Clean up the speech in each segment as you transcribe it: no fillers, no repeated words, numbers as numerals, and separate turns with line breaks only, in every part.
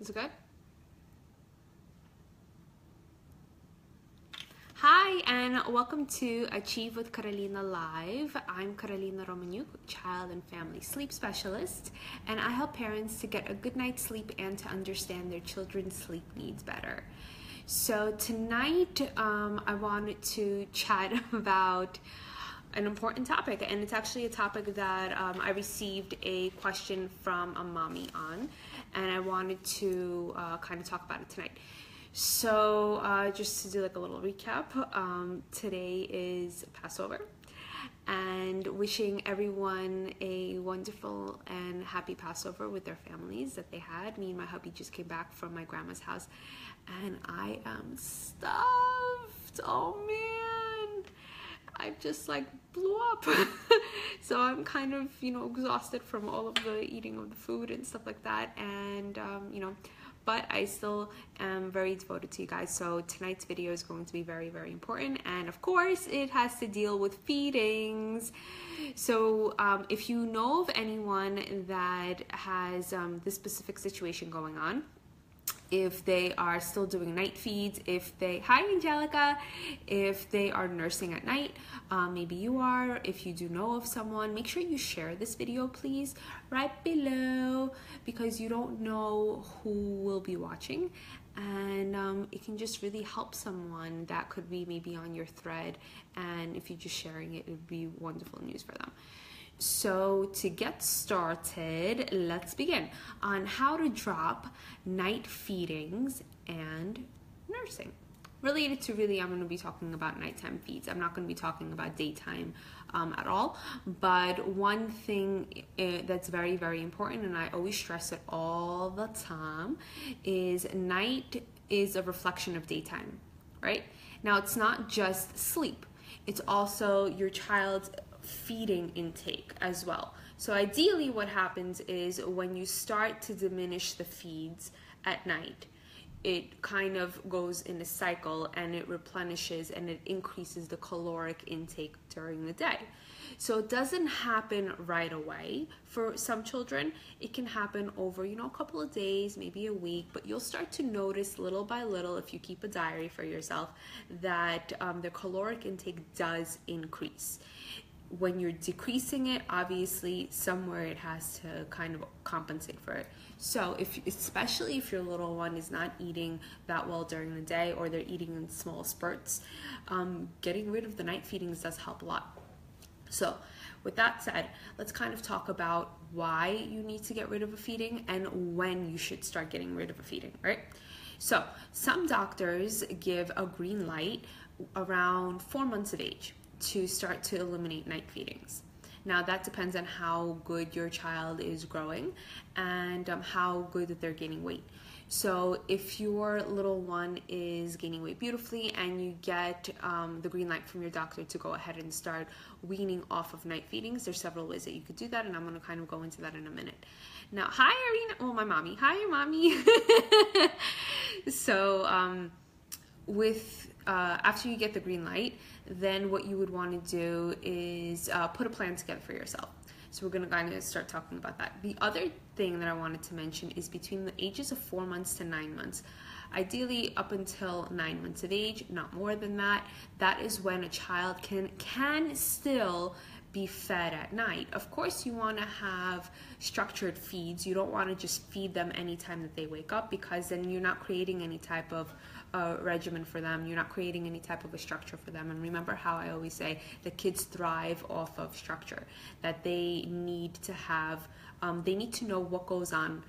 Sounds good. Hi, and welcome to Achieve with Carolina Live. I'm Carolina Romaniuk, child and family sleep specialist, and I help parents to get a good night's sleep and to understand their children's sleep needs better. So tonight, I wanted to chat about an important topic, and it's actually a topic that I received a question from a mommy on, and I wanted to kind of talk about it tonight. So just to do like a little recap, today is Passover, and wishing everyone a wonderful and happy Passover with their families that they had. Me and my hubby just came back from my grandma's house, and I am stuffed. Oh man, I just like blew up. So I'm kind of, exhausted from all of the eating of the food and stuff like that, and but I still am very devoted to you guys. So tonight's video is going to be very, very important. And of course, it has to deal with feedings. So if you know of anyone that has this specific situation going on, if they are still doing night feeds, hi Angelica, if they are nursing at night, maybe you are, if you do know of someone, make sure you share this video please right below, because you don't know who will be watching, and it can just really help someone that could be maybe on your thread, and if you're just sharing it, it would be wonderful news for them. So to get started, let's begin on how to drop night feedings and nursing. Related to I'm going to be talking about nighttime feeds. I'm not going to be talking about daytime at all. But one thing that's very, very important, and I always stress it all the time, is night is a reflection of daytime, right? Now, it's not just sleep. It's also your child's feeding intake as well. So ideally what happens is when you start to diminish the feeds at night, it kind of goes in a cycle and it replenishes and it increases the caloric intake during the day. So it doesn't happen right away for some children. It can happen over, a couple of days, maybe a week, but you'll start to notice little by little, if you keep a diary for yourself, that the caloric intake does increase. When you're decreasing it, obviously somewhere it has to kind of compensate for it. So especially if your little one is not eating that well during the day, or they're eating in small spurts, getting rid of the night feedings does help a lot. So with that said, let's kind of talk about why you need to get rid of a feeding and when you should start getting rid of a feeding, right? So some doctors give a green light around 4 months of age to start to eliminate night feedings. Now that depends on how good your child is growing and how good that they're gaining weight. So if your little one is gaining weight beautifully and you get the green light from your doctor to go ahead and start weaning off of night feedings, there's several ways that you could do that, and I'm going to kind of go into that in a minute. Now, hi Arena, oh my mommy, hi your mommy. So after you get the green light, then what you would want to do is put a plan together for yourself. So we're going to kind of start talking about that. The other thing that I wanted to mention is between the ages of 4 months to 9 months. Ideally up until 9 months of age, not more than that. That is when a child can still be fed at night. Of course, you want to have structured feeds. You don't want to just feed them anytime that they wake up, because then you're not creating any type of regimen for them. You're not creating any type of a structure for them. And remember how I always say that kids thrive off of structure, that they need to have, they need to know what goes on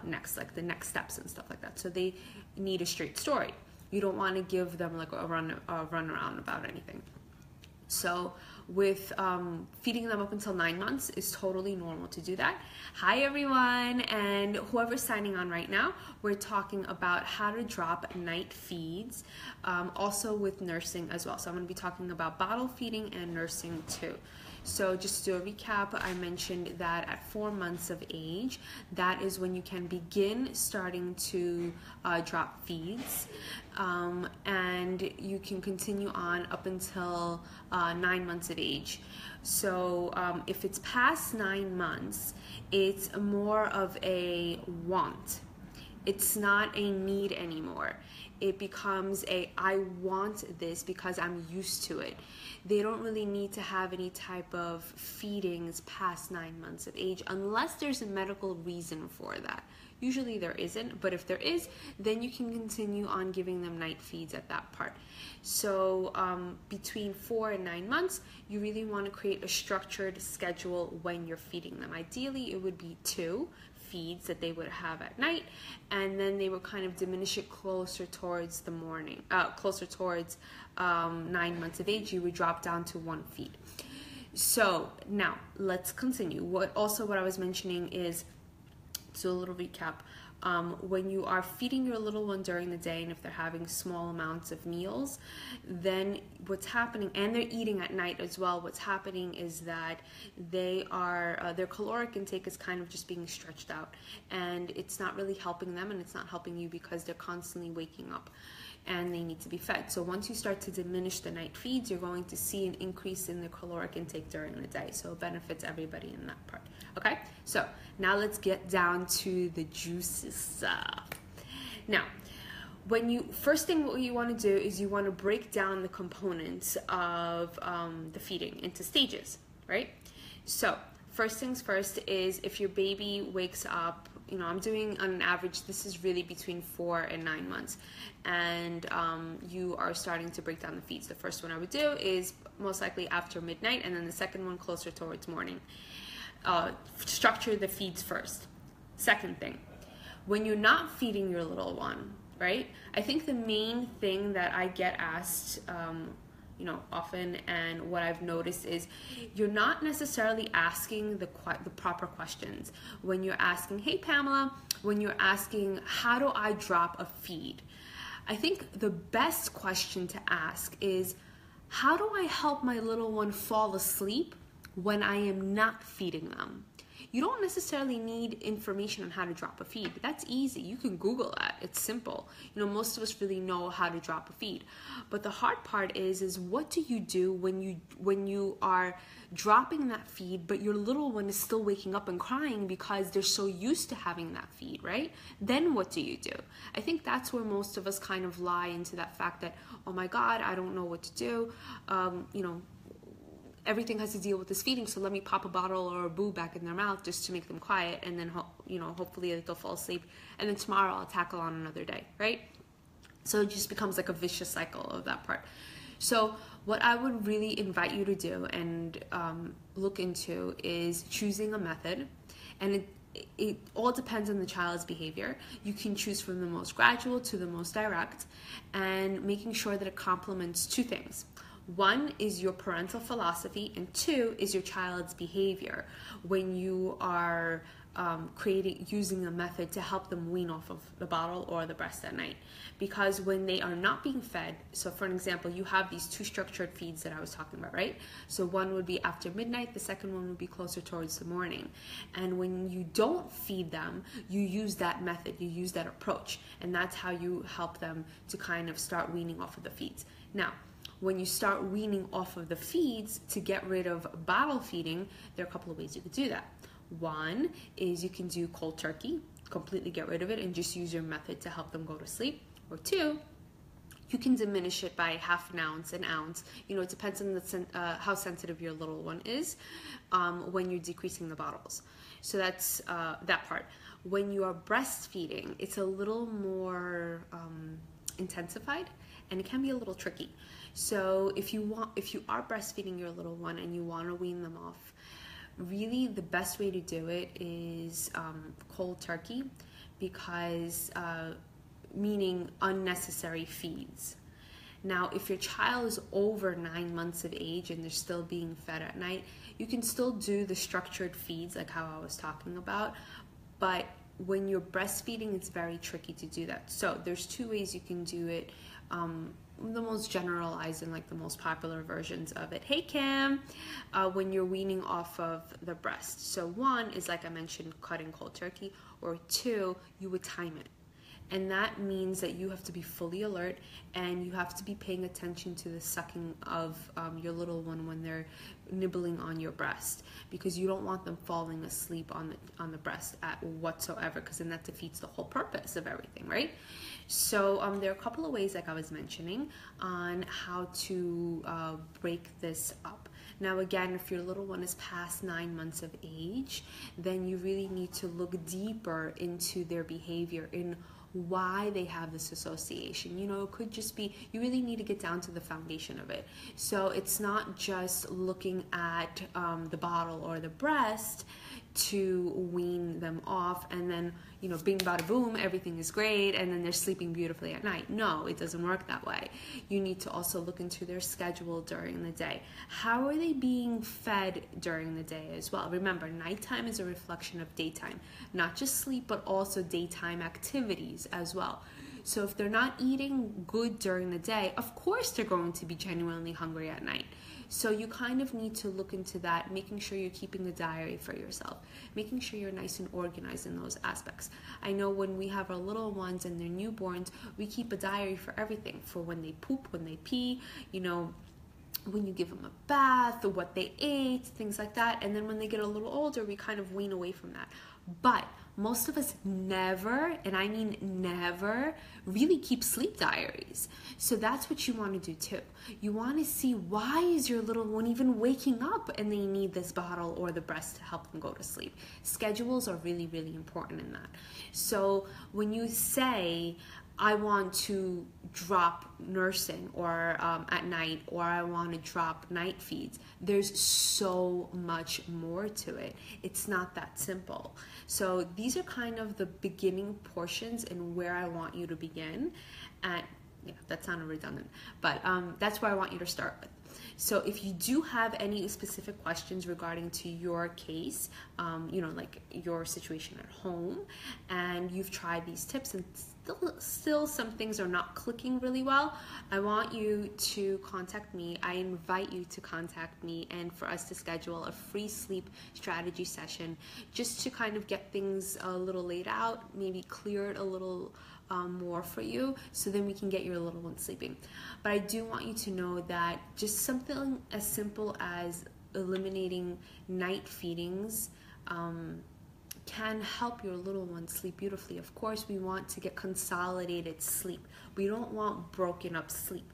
next, like the next steps and stuff like that. So they need a straight story. You don't want to give them like a run around about anything. So with feeding them up until 9 months is totally normal to do that. Hi everyone, and whoever's signing on right now, we're talking about how to drop night feeds, also with nursing as well. So I'm going to be talking about bottle feeding and nursing too. So just to do a recap, I mentioned that at 4 months of age, that is when you can begin starting to drop feeds, and you can continue on up until 9 months of age. So if it's past 9 months, it's more of a want. It's not a need anymore. It becomes a, I want this because I'm used to it. They don't really need to have any type of feedings past 9 months of age unless there's a medical reason for that. Usually there isn't, but if there is, then you can continue on giving them night feeds at that part. So between 4 and 9 months, you really want to create a structured schedule when you're feeding them. Ideally, it would be 2 feeds that they would have at night, and then they would kind of diminish it closer towards the morning, closer towards 9 months of age. You would drop down to 1 feed. So now let's continue. What I was mentioning is, so a little recap, when you are feeding your little one during the day, and if they're having small amounts of meals, then what's happening, and they're eating at night as well, what's happening is that they are, their caloric intake is kind of just being stretched out, and it's not really helping them, and it's not helping you because they're constantly waking up and they need to be fed. So once you start to diminish the night feeds, you're going to see an increase in the caloric intake during the day. So it benefits everybody in that part. Okay, so now let's get down to the juicy stuff. Now, first thing what you want to do is you want to break down the components of the feeding into stages, right? So first things first is, if your baby wakes up, I'm doing on an average, this is really between 4 and 9 months, and you are starting to break down the feeds. The first one I would do is most likely after midnight, and then the second one closer towards morning. Structure the feeds first. Second thing, when you're not feeding your little one, right? I think the main thing that I get asked often, and what I've noticed is you're not necessarily asking the proper questions. When you're asking, hey Pamela, when you're asking, how do I drop a feed? I think the best question to ask is, how do I help my little one fall asleep when I am not feeding them? You don't necessarily need information on how to drop a feed. That's easy. You can Google that. It's simple. Most of us really know how to drop a feed. But the hard part is what do you do when you are dropping that feed, but your little one is still waking up and crying because they're so used to having that feed, right? Then what do you do? I think that's where most of us kind of lie into that fact that, oh my God, I don't know what to do. Everything has to deal with this feeding, so let me pop a bottle or a boo back in their mouth just to make them quiet, and then hopefully they'll fall asleep, and then tomorrow I'll tackle on another day, right? So it just becomes like a vicious cycle of that part. So what I would really invite you to do and look into is choosing a method, and it all depends on the child's behavior. You can choose from the most gradual to the most direct, and making sure that it complements 2 things. 1 is your parental philosophy, and 2 is your child's behavior when you are using a method to help them wean off of the bottle or the breast at night. Because when they are not being fed, so for an example, you have these 2 structured feeds that I was talking about, right? So one would be after midnight, the second one would be closer towards the morning. And when you don't feed them, you use that method, you use that approach, and that's how you help them to kind of start weaning off of the feeds. Now, when you start weaning off of the feeds to get rid of bottle feeding, there are a couple of ways you could do that. 1 is you can do cold turkey, completely get rid of it and just use your method to help them go to sleep. Or 2, you can diminish it by ½ ounce, an ounce. It depends on how sensitive your little one is when you're decreasing the bottles. So that's that part. When you are breastfeeding, it's a little more intensified, and it can be a little tricky. So if you are breastfeeding your little one and you want to wean them off, really the best way to do it is cold turkey, because meaning unnecessary feeds. Now, if your child is over 9 months of age and they're still being fed at night, you can still do the structured feeds like how I was talking about, but when you're breastfeeding, it's very tricky to do that. So there's 2 ways you can do it. The most generalized and like the most popular versions of it. Hey Cam, when you're weaning off of the breast. So 1 is, like I mentioned, cutting cold turkey, or 2, you would time it. And that means that you have to be fully alert, and you have to be paying attention to the sucking of your little one when they're nibbling on your breast, because you don't want them falling asleep on the breast at whatsoever, because then that defeats the whole purpose of everything, right? So there are a couple of ways, like I was mentioning, on how to break this up. Now again, if your little one is past 9 months of age, then you really need to look deeper into their behavior, in why they have this association. You know, it could just be, you really need to get down to the foundation of it. So it's not just looking at the bottle or the breast to wean them off, and then, you know, bing bada boom, everything is great, and then they're sleeping beautifully at night. No, it doesn't work that way. You need to also look into their schedule during the day. How are they being fed during the day as well? Remember, nighttime is a reflection of daytime, not just sleep, but also daytime activities as well. So if they're not eating good during the day, of course they're going to be genuinely hungry at night. So you kind of need to look into that, making sure you're keeping a diary for yourself, making sure you're nice and organized in those aspects. I know when we have our little ones and they're newborns, we keep a diary for everything, for when they poop, when they pee, you know, when you give them a bath, what they ate, things like that. And then when they get a little older, we kind of wean away from that. But most of us never, and I mean never, really keep sleep diaries. So that's what you want to do too. You want to see, why is your little one even waking up and they need this bottle or the breast to help them go to sleep? Schedules are really, really important in that. So when you say, I want to drop nursing or at night, or I want to drop night feeds, there's so much more to it. It's not that simple. So these are kind of the beginning portions and where I want you to begin. And yeah, that sounded redundant, but that's where I want you to start with. So if you do have any specific questions regarding to your case, you know, like your situation at home, and you've tried these tips and still some things are not clicking really well, I want you to contact me. I invite you to contact me, and for us to schedule a free sleep strategy session, just to kind of get things a little laid out, maybe clear it a little more for you, so then we can get your little one sleeping. But I do want you to know that just something as simple as eliminating night feedings can help your little one sleep beautifully. Of course, we want to get consolidated sleep. We don't want broken up sleep.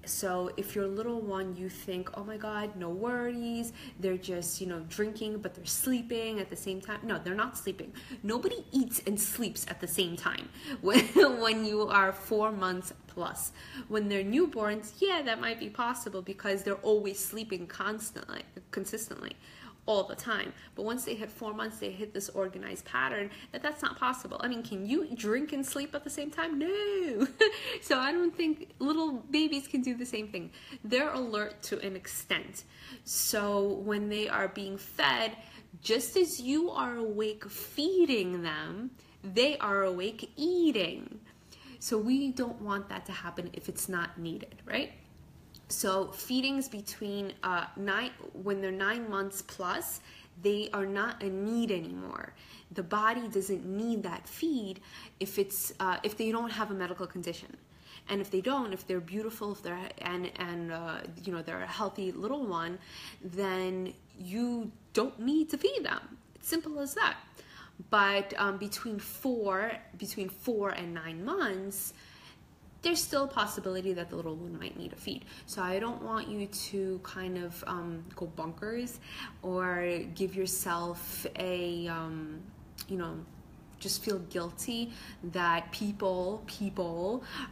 So if your little one, you think, oh my God, no worries, they're just, you know, drinking, but they're sleeping at the same time. No, they're not sleeping. Nobody eats and sleeps at the same time when you are 4 months plus. When they're newborns, yeah, that might be possible because they're always sleeping consistently, all the time. But once they hit 4 months, they hit this organized pattern that's not possible. I mean, can you drink and sleep at the same time? No. So I don't think little babies can do the same thing. They're alert to an extent. So when they are being fed, just as you are awake feeding them, they are awake eating. So we don't want that to happen if it's not needed, right? So feedings between when they're 9 months plus, they are not a need anymore. The body doesn't need that feed if they don't have a medical condition. And if they don't, if they're beautiful, if they're you know, they're a healthy little one, then you don't need to feed them. It's simple as that. But between 4 and 9 months, there's still a possibility that the little one might need a feed. So I don't want you to kind of go bonkers or give yourself a, you know, just feel guilty that people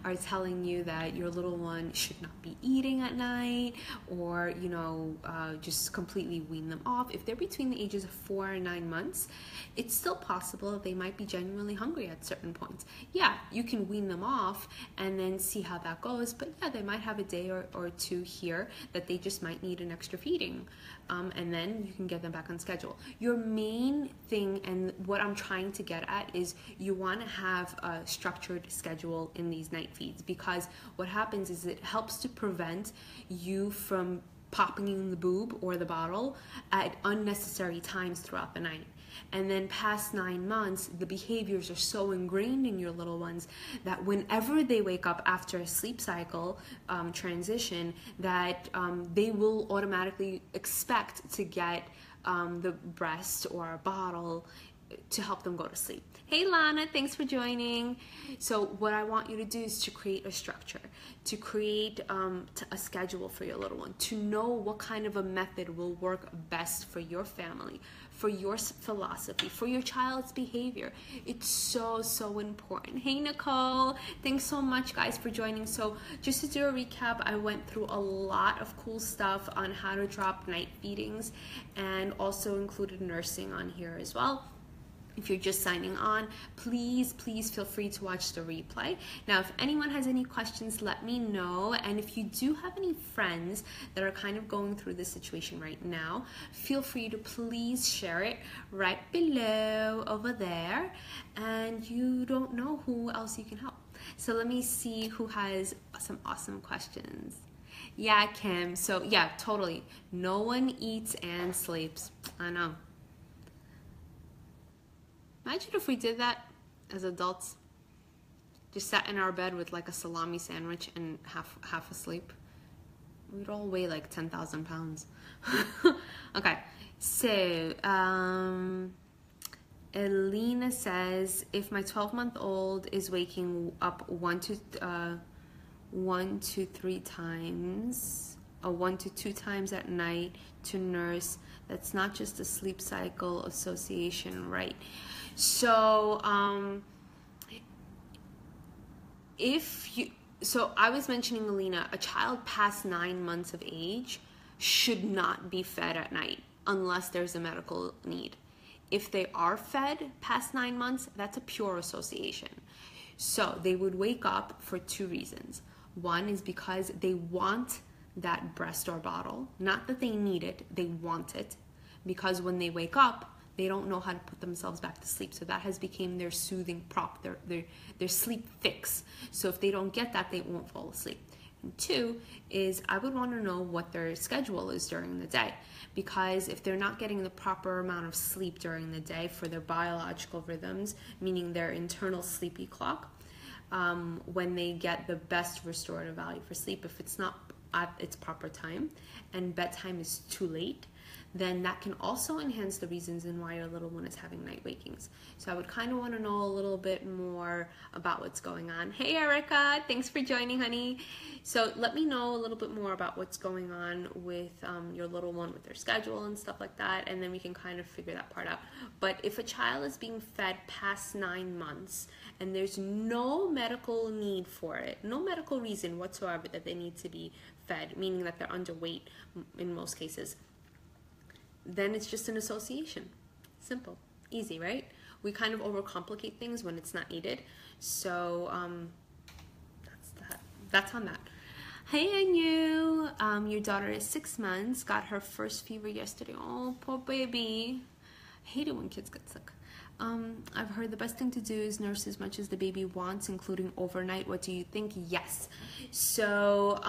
are telling you that your little one should not be eating at night, or, you know, just completely wean them off. If they're between the ages of 4 and 9 months, it's still possible that they might be genuinely hungry at certain points. Yeah, you can wean them off and then see how that goes, but yeah, they might have a day or two here that they just might need an extra feeding, and then you can get them back on schedule. Your main thing, and what I'm trying to get at, is you want to have a structured schedule in these night feeds, because what happens is it helps to prevent you from popping in the boob or the bottle at unnecessary times throughout the night. And then past 9 months, the behaviors are so ingrained in your little ones that whenever they wake up after a sleep cycle transition, that they will automatically expect to get the breast or a bottle to help them go to sleep. Hey Lana, thanks for joining. So what I want you to do is to create a structure, to create a schedule for your little one, to know what kind of a method will work best for your family, for your philosophy, for your child's behavior. It's so, so important. Hey Nicole, thanks so much guys for joining. So just to do a recap, I went through a lot of cool stuff on how to drop night feedings and also included nursing on here as well. If you're just signing on, please feel free to watch the replay. Now, if anyone has any questions, let me know. And if you do have any friends that are kind of going through this situation right now, feel free to please share it right below over there. And you don't know who else you can help. So let me see who has some awesome questions. Yeah, Kim. So yeah, totally. No one eats and sleeps. I know. Imagine if we did that as adults. Just sat in our bed with like a salami sandwich and half asleep. We'd all weigh like 10,000 pounds. Okay, so Elena says, if my 12-month-old is waking up 1 to 3 times, or 1 to 2 times at night to nurse, that's not just a sleep cycle association, right? So so I was mentioning, Alina, a child past 9 months of age should not be fed at night unless there's a medical need. If they are fed past 9 months, that's a pure association. So they would wake up for 2 reasons. One is because they want that breast or bottle, not that they need it, they want it, because when they wake up, they don't know how to put themselves back to sleep. So that has become their soothing prop, their sleep fix. So if they don't get that, they won't fall asleep. And 2 is I would want to know what their schedule is during the day, because if they're not getting the proper amount of sleep during the day for their biological rhythms, meaning their internal sleepy clock, when they get the best restorative value for sleep, if it's not at its proper time and bedtime is too late, then that can also enhance the reasons in why your little one is having night wakings. So I would kind of want to know a little bit more about what's going on. Hey Erica, thanks for joining, honey. So let me know a little bit more about what's going on with your little one, with their schedule and stuff like that, and then we can kind of figure that part out. But if a child is being fed past 9 months and there's no medical need for it, no medical reason whatsoever that they need to be fed, meaning that they're underweight in most cases, then it's just an association. Simple, easy, right? We kind of overcomplicate things when it's not needed. So that's on that. Hey Anu, your daughter is 6 months, got her first fever yesterday. Oh, poor baby. I hate it when kids get sick. I've heard the best thing to do is nurse as much as the baby wants, including overnight. What do you think? Yes. So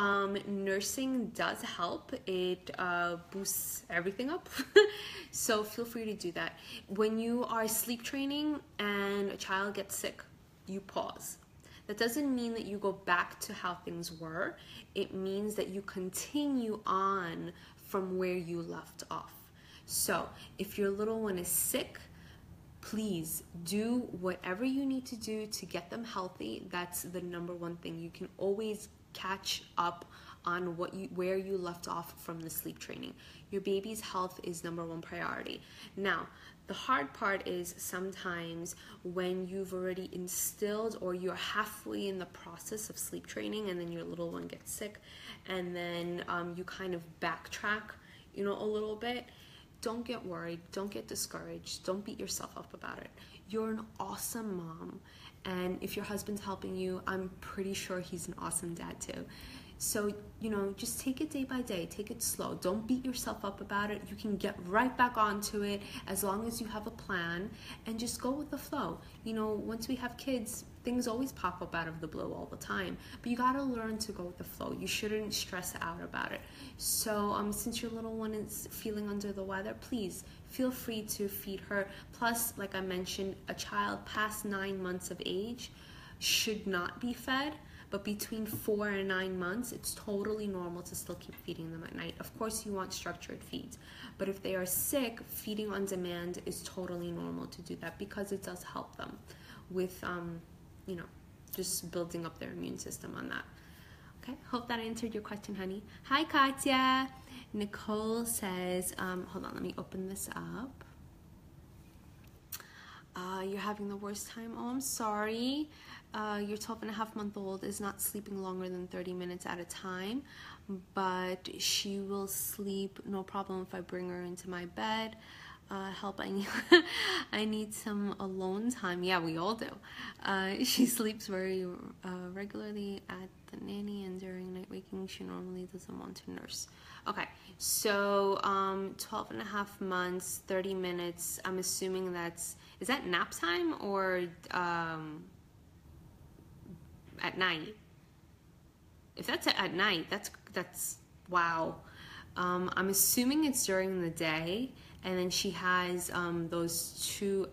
nursing does help. It boosts everything up. So feel free to do that. When you are sleep training and a child gets sick, you pause. That doesn't mean that you go back to how things were. It means that you continue on from where you left off. So if your little one is sick, please do whatever you need to do to get them healthy. That's the number one thing. You can always catch up on where you left off from the sleep training. Your baby's health is number one priority. Now, the hard part is sometimes when you've already instilled or you're halfway in the process of sleep training and then your little one gets sick and then you kind of backtrack, a little bit. Don't get worried. Don't get discouraged. Don't beat yourself up about it. You're an awesome mom. And if your husband's helping you, I'm pretty sure he's an awesome dad too. So, just take it day by day, take it slow. Don't beat yourself up about it. You can get right back onto it as long as you have a plan, and just go with the flow. Once we have kids, things always pop up out of the blue all the time, but you gotta learn to go with the flow. You shouldn't stress out about it. So since your little one is feeling under the weather, please feel free to feed her. Plus, like I mentioned, a child past 9 months of age should not be fed, but between 4 and 9 months, it's totally normal to still keep feeding them at night. Of course, you want structured feeds, but if they are sick, feeding on demand is totally normal to do that, because it does help them with just building up their immune system on that. Okay, hope that answered your question, honey. Hi, Katya. Nicole says, hold on, let me open this up. You're having the worst time. Oh, I'm sorry. Your 12-and-a-half-month-old is not sleeping longer than 30 minutes at a time, but she will sleep no problem if I bring her into my bed. Help, I need some alone time. Yeah, we all do. She sleeps very regularly at the nanny, and during night waking she normally doesn't want to nurse. Okay, so 12-and-a-half months, 30 minutes, I'm assuming is that nap time or at night? If that's at night, that's wow. I'm assuming it's during the day, and then she has those 2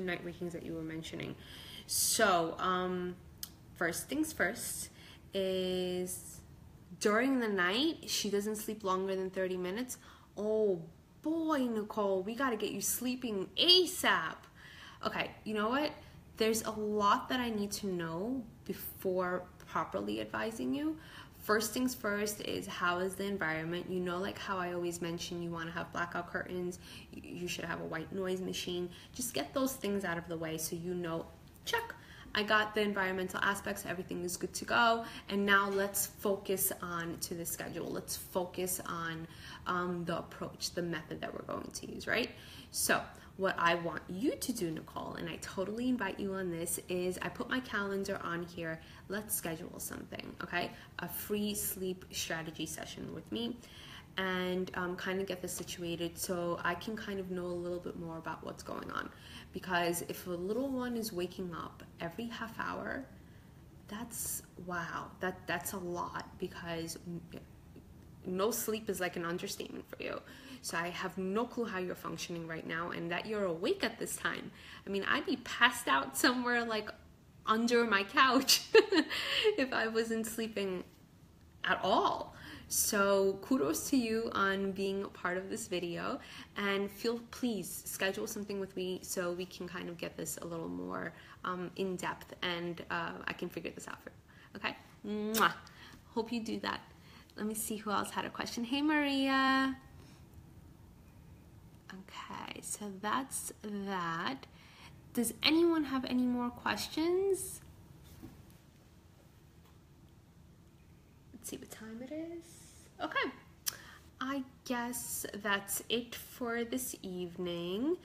night wakings that you were mentioning. So first things first is, during the night she doesn't sleep longer than 30 minutes. Oh boy, Nicole, we got to get you sleeping ASAP. Okay, you know what? There's a lot that I need to know before properly advising you. First things first is, how is the environment? Like how I always mention, you want to have blackout curtains, you should have a white noise machine. Just get those things out of the way so check, I got the environmental aspects, everything is good to go, and now let's focus on to the schedule. Let's focus on the approach, the method that we're going to use, right? So what I want you to do, Nicole, and I totally invite you on this, is I put my calendar on here. Let's schedule something, okay? A free sleep strategy session with me, and kind of get this situated so I can kind of know a little bit more about what's going on. Because if a little one is waking up every half hour, that's a lot, because no sleep is like an understatement for you. So I have no clue how you're functioning right now, and that you're awake at this time. I mean, I'd be passed out somewhere like under my couch if I wasn't sleeping at all. So kudos to you on being a part of this video, and please schedule something with me so we can kind of get this a little more in depth, and I can figure this out for you. Okay? Mwah. Hope you do that. Let me see who else had a question. Hey, Maria. Okay, so that's that. Does anyone have any more questions? Let's see what time it is. Okay, I guess that's it for this evening,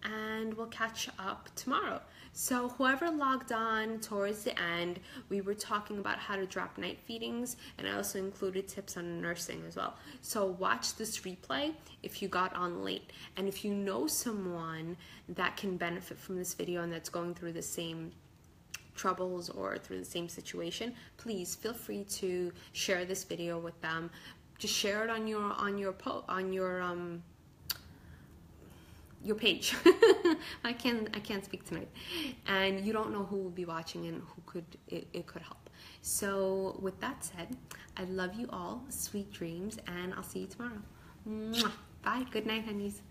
and we'll catch up tomorrow. So whoever logged on towards the end, we were talking about how to drop night feedings, and I also included tips on nursing as well. So watch this replay if you got on late, and if you know someone that can benefit from this video and that's going through the same troubles or through the same situation, please feel free to share this video with them. Just share it on your page. I can't speak tonight, and you don't know who will be watching and who it could help. So with that said, I love you all, sweet dreams, and I'll see you tomorrow. Mwah. Bye. Good night, honeys.